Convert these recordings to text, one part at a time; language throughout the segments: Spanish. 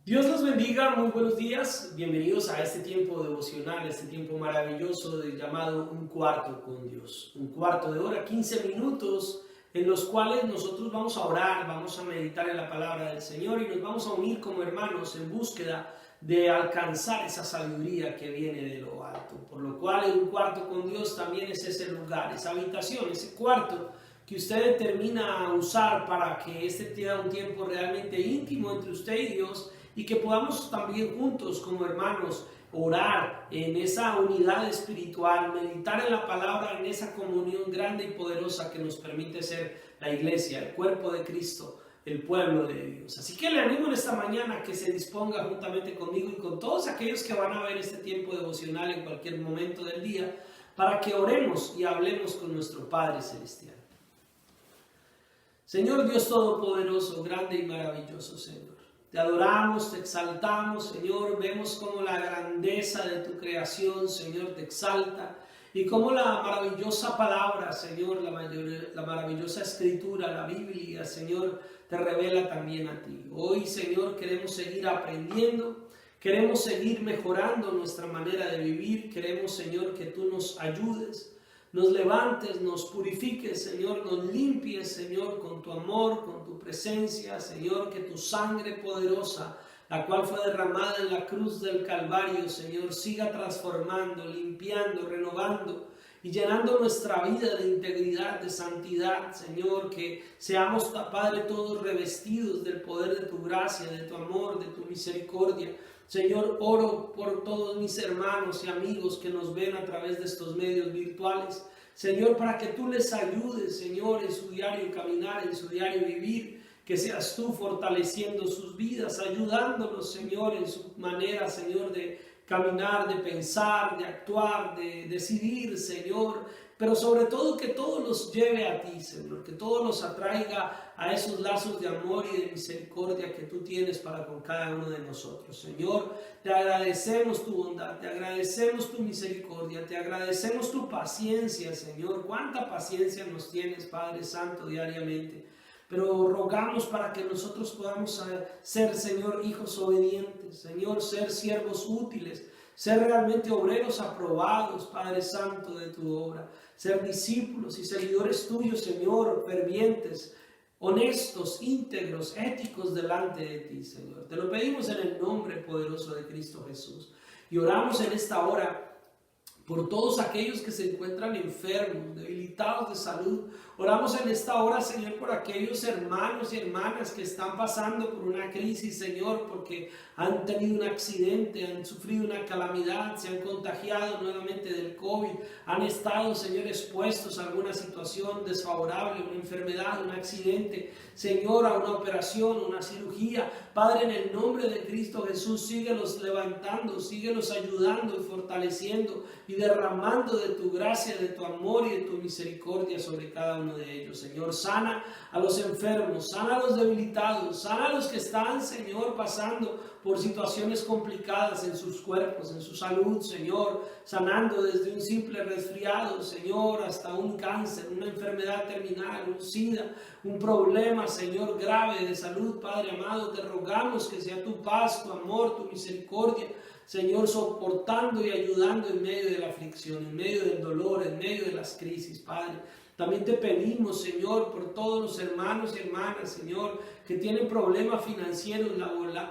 Dios los bendiga, muy buenos días, bienvenidos a este tiempo devocional, este tiempo maravilloso llamado Un Cuarto con Dios. Un cuarto de hora, 15 minutos en los cuales nosotros vamos a orar, vamos a meditar en la palabra del Señor y nos vamos a unir como hermanos en búsqueda de alcanzar esa sabiduría que viene de lo alto. Por lo cual Un Cuarto con Dios también es ese lugar, esa habitación, ese cuarto que usted determina usar para que este sea un tiempo realmente íntimo entre usted y Dios y que podamos también juntos como hermanos orar en esa unidad espiritual, meditar en la palabra, en esa comunión grande y poderosa que nos permite ser la iglesia, el cuerpo de Cristo, el pueblo de Dios. Así que le animo en esta mañana que se disponga juntamente conmigo y con todos aquellos que van a ver este tiempo devocional en cualquier momento del día, para que oremos y hablemos con nuestro Padre Celestial. Señor Dios Todopoderoso, grande y maravilloso Señor. Te adoramos, te exaltamos, Señor. Vemos cómo la grandeza de tu creación, Señor, te exalta. Y cómo la maravillosa palabra, Señor, la maravillosa escritura, la Biblia, Señor, te revela también a ti. Hoy, Señor, queremos seguir aprendiendo. Queremos seguir mejorando nuestra manera de vivir. Queremos, Señor, que tú nos ayudes. Nos levantes, nos purifiques, Señor, nos limpies, Señor, con tu amor, con tu presencia, Señor, que tu sangre poderosa, la cual fue derramada en la cruz del Calvario, Señor, siga transformando, limpiando, renovando y llenando nuestra vida de integridad, de santidad, Señor, que seamos, Padre, todos revestidos del poder de tu gracia, de tu amor, de tu misericordia. Señor, oro por todos mis hermanos y amigos que nos ven a través de estos medios virtuales. Señor, para que tú les ayudes, Señor, en su diario caminar, en su diario vivir. Que seas tú fortaleciendo sus vidas, ayudándolos, Señor, en su manera, Señor, de caminar, de pensar, de actuar, de decidir, Señor. Pero sobre todo que todo los lleve a ti, Señor, que todo los atraiga a esos lazos de amor y de misericordia que tú tienes para con cada uno de nosotros. Señor, te agradecemos tu bondad, te agradecemos tu misericordia, te agradecemos tu paciencia, Señor. Cuánta paciencia nos tienes, Padre Santo, diariamente. Pero rogamos para que nosotros podamos ser, Señor, hijos obedientes, Señor, ser siervos útiles, ser realmente obreros aprobados, Padre Santo, de tu obra, ser discípulos y seguidores tuyos, Señor, fervientes, honestos, íntegros, éticos delante de ti, Señor. Te lo pedimos en el nombre poderoso de Cristo Jesús. Y oramos en esta hora por todos aquellos que se encuentran enfermos, debilitados de salud. Oramos en esta hora, Señor, por aquellos hermanos y hermanas que están pasando por una crisis, Señor, porque han tenido un accidente, han sufrido una calamidad, se han contagiado nuevamente del COVID, han estado, Señor, expuestos a alguna situación desfavorable, una enfermedad, un accidente, Señor, a una operación, una cirugía. Padre, en el nombre de Cristo Jesús, síguelos levantando, síguelos ayudando y fortaleciendo y derramando de tu gracia, de tu amor y de tu misericordia sobre cada uno de ellos. Señor, sana a los enfermos, sana a los debilitados, sana a los que están, Señor, pasando por situaciones complicadas en sus cuerpos, en su salud, Señor, sanando desde un simple resfriado, Señor, hasta un cáncer, una enfermedad terminal, un SIDA, un problema, Señor, grave de salud. Padre amado, te rogamos que sea tu paz, tu amor, tu misericordia, Señor, soportando y ayudando en medio de la aflicción, en medio del dolor, en medio de las crisis, Padre. También te pedimos, Señor, por todos los hermanos y hermanas, Señor, que tienen problemas financieros,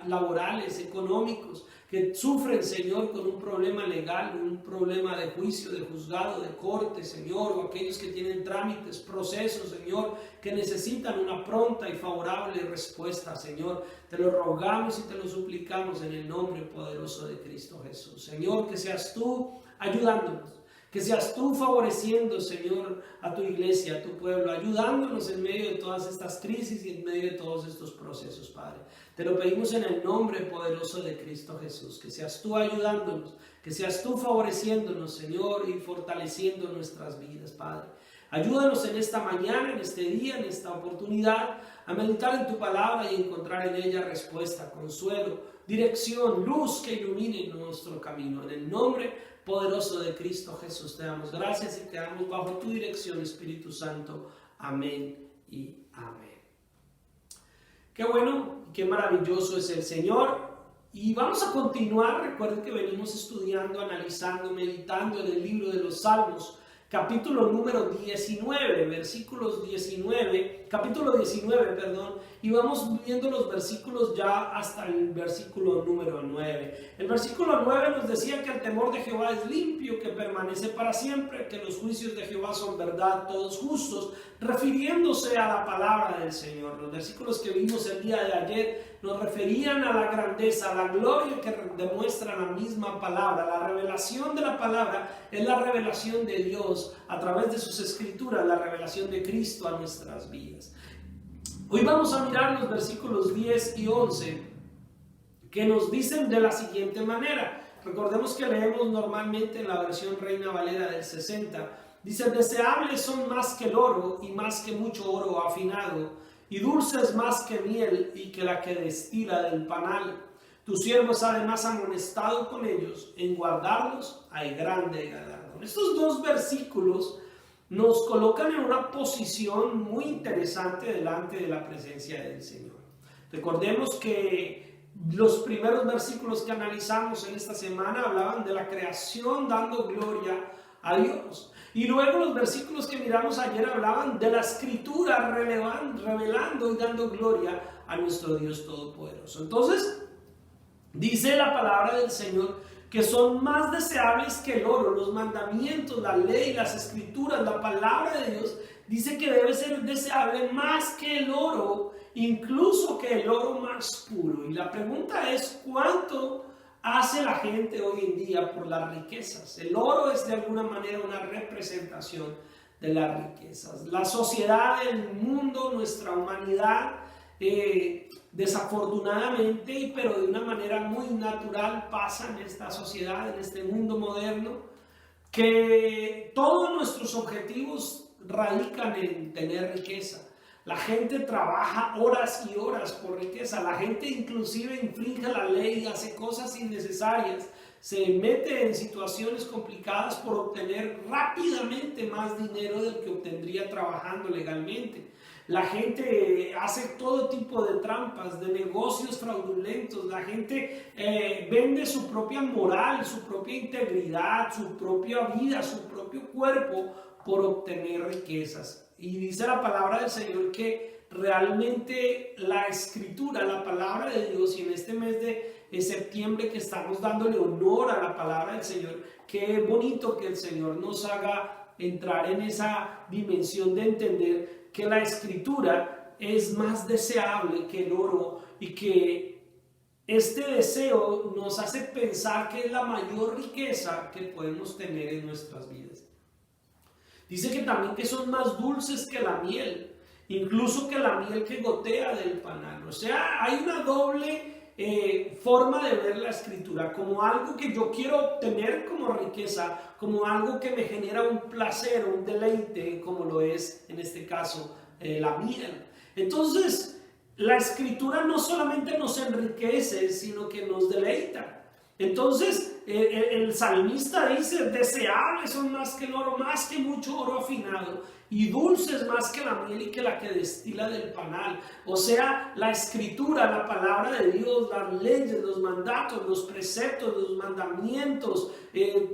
laborales, económicos, que sufren, Señor, con un problema legal, un problema de juicio, de juzgado, de corte, Señor, o aquellos que tienen trámites, procesos, Señor, que necesitan una pronta y favorable respuesta, Señor. Te lo rogamos y te lo suplicamos en el nombre poderoso de Cristo Jesús. Señor, que seas tú ayudándonos. Que seas tú favoreciendo, Señor, a tu iglesia, a tu pueblo, ayudándonos en medio de todas estas crisis y en medio de todos estos procesos, Padre. Te lo pedimos en el nombre poderoso de Cristo Jesús. Que seas tú ayudándonos, que seas tú favoreciéndonos, Señor, y fortaleciendo nuestras vidas, Padre. Ayúdanos en esta mañana, en este día, en esta oportunidad, a meditar en tu palabra y encontrar en ella respuesta, consuelo, dirección, luz que ilumine nuestro camino. En el nombre poderoso de Cristo Jesús te damos gracias y quedamos bajo tu dirección, Espíritu Santo. Amén y amén. Qué bueno, qué maravilloso es el Señor. Y vamos a continuar. Recuerden que venimos estudiando, analizando, meditando en el libro de los Salmos, capítulo número 19, capítulo 19, perdón, y vamos viendo los versículos ya hasta el versículo número 9. El versículo 9 nos decía que el temor de Jehová es limpio, que permanece para siempre, que los juicios de Jehová son verdad, todos justos, refiriéndose a la palabra del Señor. Los versículos que vimos el día de ayer nos referían a la grandeza, a la gloria que demuestra la misma palabra. La revelación de la palabra es la revelación de Dios a través de sus escrituras, la revelación de Cristo a nuestras vidas. Hoy vamos a mirar los versículos 10 y 11 que nos dicen de la siguiente manera. Recordemos que leemos normalmente en la versión Reina Valera del 60. Dice: deseables son más que el oro y más que mucho oro afinado, y dulces más que miel y que la que destila del panal. Tu siervo es además amonestado con ellos, en guardarlos hay grande galardón. Estos dos versículos nos colocan en una posición muy interesante delante de la presencia del Señor. Recordemos que los primeros versículos que analizamos en esta semana hablaban de la creación dando gloria a Dios. Y luego los versículos que miramos ayer hablaban de la escritura revelando y dando gloria a nuestro Dios Todopoderoso. Entonces, dice la palabra del Señor que son más deseables que el oro, los mandamientos, la ley, las escrituras, la palabra de Dios. Dice que debe ser deseable más que el oro, incluso que el oro más puro. Y la pregunta es: ¿cuánto hace la gente hoy en día por las riquezas? El oro es de alguna manera una representación de las riquezas. La sociedad, el mundo, nuestra humanidad, desafortunadamente, pero de una manera muy natural, pasa en esta sociedad, en este mundo moderno, que todos nuestros objetivos radican en tener riqueza. La gente trabaja horas y horas por riqueza. La gente inclusive infringe la ley, hace cosas innecesarias, se mete en situaciones complicadas por obtener rápidamente más dinero del que obtendría trabajando legalmente. La gente hace todo tipo de trampas, de negocios fraudulentos. La gente vende su propia moral, su propia integridad, su propia vida, su propio cuerpo por obtener riquezas. Y dice la palabra del Señor que realmente la escritura, la palabra de Dios, y en este mes de septiembre que estamos dándole honor a la palabra del Señor, qué bonito que el Señor nos haga entrar en esa dimensión de entender que la escritura es más deseable que el oro, y que este deseo nos hace pensar que es la mayor riqueza que podemos tener en nuestras vidas. Dice que también que son más dulces que la miel, incluso que la miel que gotea del panal. O sea, hay una doble forma de ver la escritura, como algo que yo quiero obtener como riqueza, como algo que me genera un placer, un deleite, como lo es en este caso la miel. Entonces, la escritura no solamente nos enriquece, sino que nos deleita. Entonces el salmista dice: deseables son más que el oro, más que mucho oro afinado, y dulces más que la miel y que la que destila del panal. O sea, la escritura, la palabra de Dios, las leyes, los mandatos, los preceptos, los mandamientos,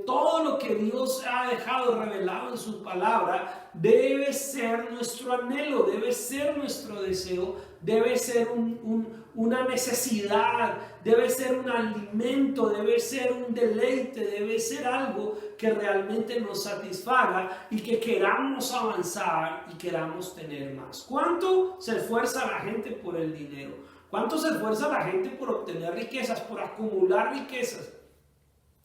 todo lo que Dios ha dejado revelado en su palabra debe ser nuestro anhelo, debe ser nuestro deseo, debe ser una necesidad, debe ser un alimento, debe ser un deleite, debe ser algo que realmente nos satisfaga y que queramos avanzar y queramos tener más. ¿Cuánto se esfuerza la gente por el dinero? ¿Cuánto se esfuerza la gente por obtener riquezas, por acumular riquezas?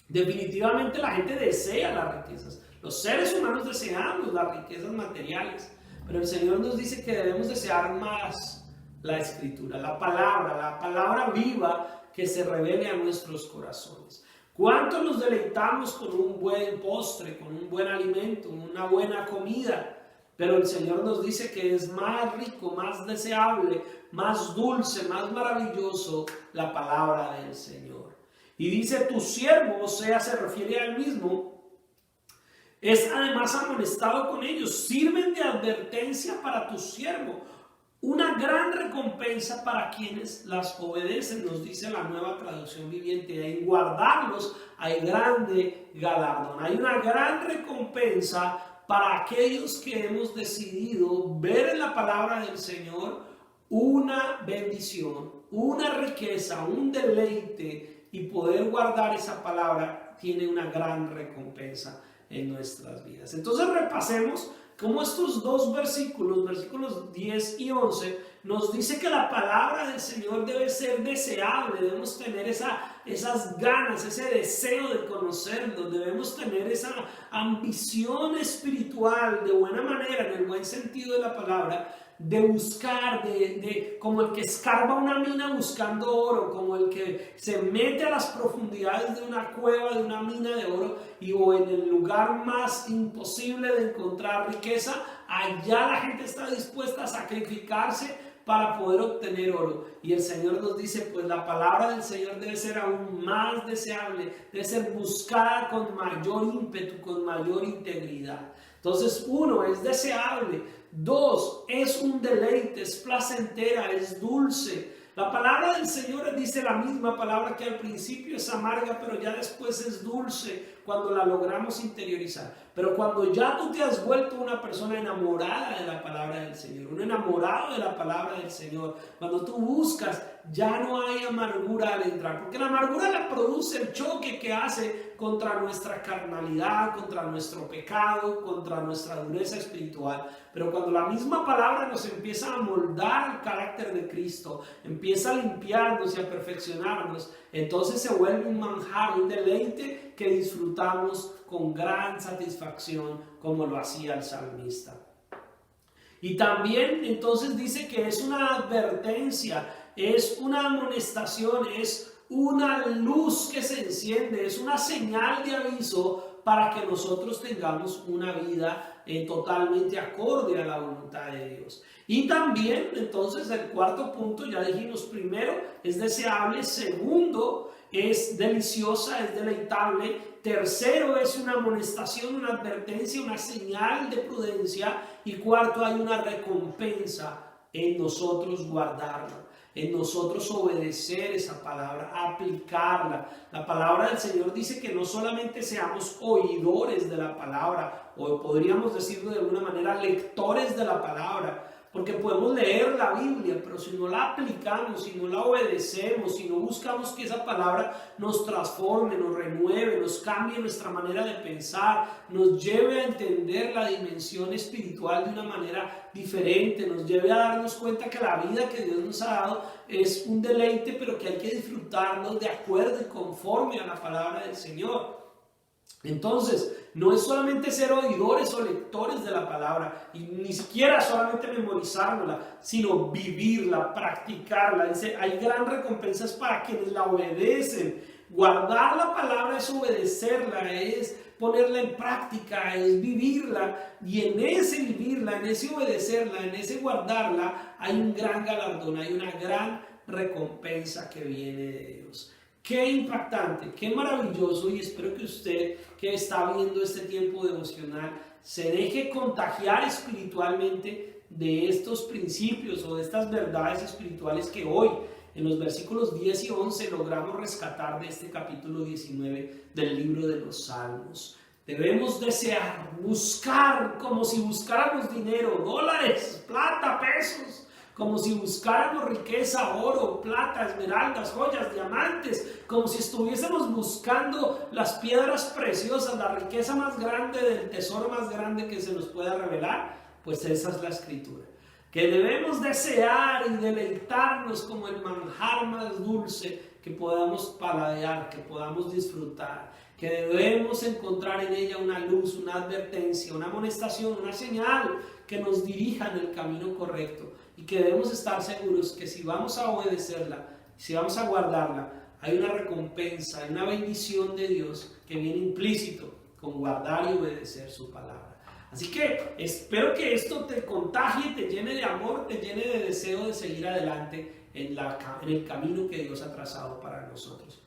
Definitivamente la gente desea las riquezas. Los seres humanos deseamos las riquezas materiales, pero el Señor nos dice que debemos desear más la escritura, la palabra viva que se revele a nuestros corazones. ¿Cuánto nos deleitamos con un buen postre, con un buen alimento, una buena comida? Pero el Señor nos dice que es más rico, más deseable, más dulce, más maravilloso la palabra del Señor. Y dice: tu siervo, o sea, se refiere a él mismo, es además amonestado con ellos, sirven de advertencia para tu siervo. una gran recompensa para quienes las obedecen, nos dice la Nueva Traducción Viviente. En guardarlos hay grande galardón. Hay una gran recompensa para aquellos que hemos decidido ver en la palabra del Señor una bendición, una riqueza, un deleite, y poder guardar esa palabra tiene una gran recompensa en nuestras vidas. Entonces repasemos cómo estos dos versículos 10 y 11, nos dice que la palabra del Señor debe ser deseable, debemos tener esas ganas, ese deseo de conocerlo, debemos tener esa ambición espiritual de buena manera, en el buen sentido de la palabra, de buscar, como el que escarba una mina buscando oro, como el que se mete a las profundidades de una cueva, de una mina de oro, o en el lugar más imposible de encontrar riqueza, allá la gente está dispuesta a sacrificarse para poder obtener oro. Y el Señor nos dice, pues la palabra del Señor debe ser aún más deseable, debe ser buscada con mayor ímpetu, con mayor integridad. Entonces, 1, es deseable. 2, es un deleite, es placentera, es dulce. La palabra del Señor dice la misma palabra que al principio es amarga, pero ya después es dulce cuando la logramos interiorizar. Pero cuando ya tú te has vuelto una persona enamorada de la palabra del Señor, un enamorado de la palabra del Señor, cuando tú buscas, ya no hay amargura al entrar, porque la amargura la produce el choque que hace contra nuestra carnalidad, contra nuestro pecado, contra nuestra dureza espiritual. Pero cuando la misma palabra nos empieza a moldar el carácter de Cristo, empieza a limpiarnos y a perfeccionarnos, entonces se vuelve un manjar, un deleite que disfrutamos con gran satisfacción, como lo hacía el salmista. Y también entonces dice que es una advertencia, es una amonestación, es una luz que se enciende, es una señal de aviso para que nosotros tengamos una vida totalmente acorde a la voluntad de Dios. Y también, entonces, el cuarto punto, ya dijimos, primero, es deseable. Segundo, es deliciosa, es deleitable. Tercero, es una amonestación, una advertencia, una señal de prudencia. Y cuarto, hay una recompensa en nosotros guardarla, en nosotros obedecer esa palabra, aplicarla. La palabra del Señor dice que no solamente seamos oidores de la palabra, o podríamos decirlo de alguna manera, lectores de la palabra, porque podemos leer la Biblia, pero si no la aplicamos, si no la obedecemos, si no buscamos que esa palabra nos transforme, nos renueve, nos cambie nuestra manera de pensar, nos lleve a entender la dimensión espiritual de una manera diferente, nos lleve a darnos cuenta que la vida que Dios nos ha dado es un deleite, pero que hay que disfrutarnos de acuerdo y conforme a la palabra del Señor. Entonces, no es solamente ser oidores o lectores de la palabra, y ni siquiera solamente memorizárnosla, sino vivirla, practicarla. Dice, hay gran recompensas para quienes la obedecen. Guardar la palabra es obedecerla, es ponerla en práctica, es vivirla, y en ese vivirla, en ese obedecerla, en ese guardarla, hay un gran galardón, hay una gran recompensa que viene de Dios. Qué impactante, qué maravilloso, y espero que usted que está viendo este tiempo devocional se deje contagiar espiritualmente de estos principios o de estas verdades espirituales que hoy en los versículos 10 y 11 logramos rescatar de este capítulo 19 del libro de los Salmos. Debemos desear, buscar como si buscáramos dinero, dólares, plata, pesos, como si buscáramos riqueza, oro, plata, esmeraldas, joyas, diamantes, como si estuviésemos buscando las piedras preciosas, la riqueza más grande del tesoro más grande que se nos pueda revelar. Pues esa es la Escritura, que debemos desear y deleitarnos como el manjar más dulce que podamos paladear, que podamos disfrutar, que debemos encontrar en ella una luz, una advertencia, una amonestación, una señal que nos dirija en el camino correcto, y que debemos estar seguros que si vamos a obedecerla, si vamos a guardarla, hay una recompensa, hay una bendición de Dios que viene implícito con guardar y obedecer su palabra. Así que espero que esto te contagie, te llene de amor, te llene de deseo de seguir adelante en el camino que Dios ha trazado para nosotros.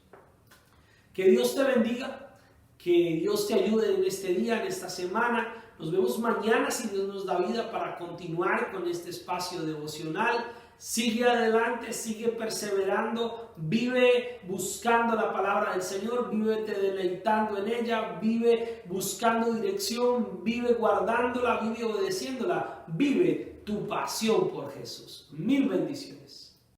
Que Dios te bendiga, que Dios te ayude en este día, en esta semana. Nos vemos mañana si Dios nos da vida para continuar con este espacio devocional. Sigue adelante, sigue perseverando, vive buscando la palabra del Señor, vívete deleitando en ella, vive buscando dirección, vive guardándola, vive obedeciéndola, vive tu pasión por Jesús. Mil bendiciones.